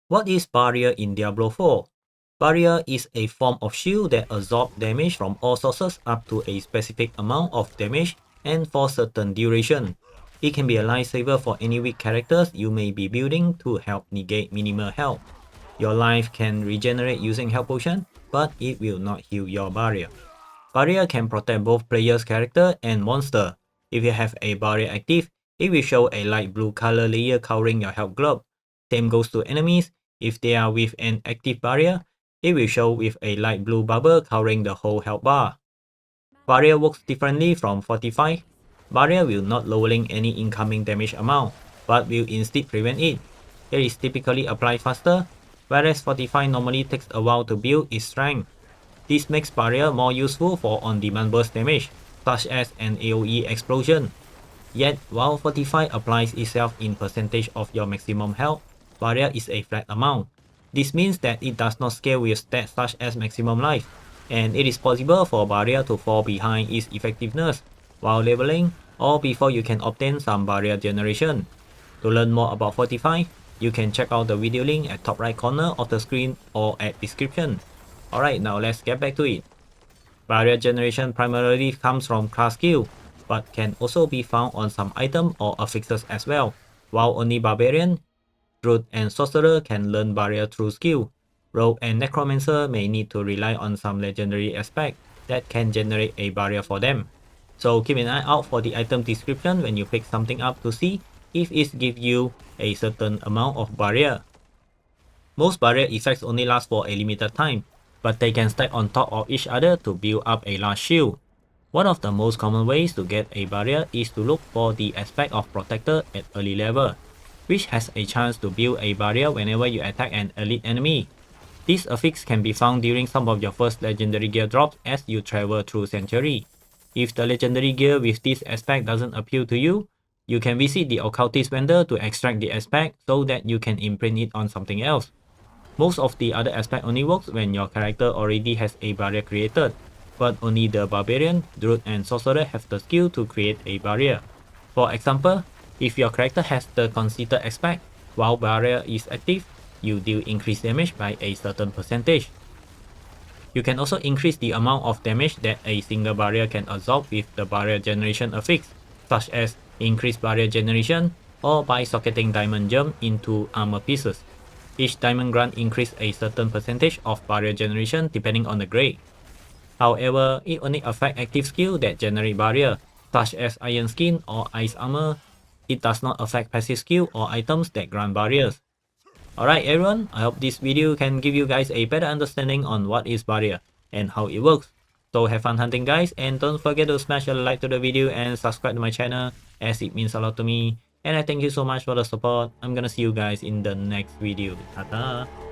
What is barrier in Diablo 4? Barrier is a form of shield that absorbs damage from all sources up to a specific amount of damage and for certain duration. It can be a lifesaver for any weak characters you may be building to help negate minimal health. Your life can regenerate using health potion, but it will not heal your barrier. Barrier can protect both player's character and monster. If you have a barrier active, it will show a light blue color layer covering your health globe. Same goes to enemies. If they are with an active barrier, it will show with a light blue bubble covering the whole health bar. Barrier works differently from Fortify. Barrier will not lowering any incoming damage amount, but will instead prevent it. It is typically applied faster, whereas Fortify normally takes a while to build its strength. This makes Barrier more useful for on-demand burst damage, such as an AoE explosion. Yet, while Fortify applies itself in percentage of your maximum health, Barrier is a flat amount. This means that it does not scale with stats such as maximum life, and it is possible for Barrier to fall behind its effectiveness while leveling or before you can obtain some Barrier generation. To learn more about Fortify, you can check out the video link at top right corner of the screen or at description. Alright, now let's get back to it. Barrier generation primarily comes from class skill, but can also be found on some item or affixes as well, while only Barbarian, Druid and Sorcerer can learn barrier through skill. Rogue and Necromancer may need to rely on some legendary aspect that can generate a barrier for them. So keep an eye out for the item description when you pick something up to see if it gives you a certain amount of barrier. Most barrier effects only last for a limited time, but they can stack on top of each other to build up a large shield. One of the most common ways to get a barrier is to look for the aspect of Protector at early level, which has a chance to build a barrier whenever you attack an elite enemy. This affix can be found during some of your first legendary gear drops as you travel through Century. If the legendary gear with this aspect doesn't appeal to you, you can visit the occultist vendor to extract the aspect so that you can imprint it on something else. Most of the other aspect only works when your character already has a barrier created, but only the Barbarian, Druid and Sorcerer have the skill to create a barrier. For example, if your character has the conceited aspect, while barrier is active, you deal increased damage by a certain percentage. You can also increase the amount of damage that a single barrier can absorb with the barrier generation affix, such as increased barrier generation or by socketing diamond gem into armor pieces. Each diamond grant increase a certain percentage of barrier generation depending on the grade. However, it only affects active skill that generate barrier, such as iron skin or ice armor. It does not affect passive skill or items that grant barriers. Alright everyone, I hope this video can give you guys a better understanding on what is barrier and how it works. So have fun hunting guys, and don't forget to smash a like to the video and subscribe to my channel as it means a lot to me. And I thank you so much for the support. I'm gonna see you guys in the next video. Ta-ta!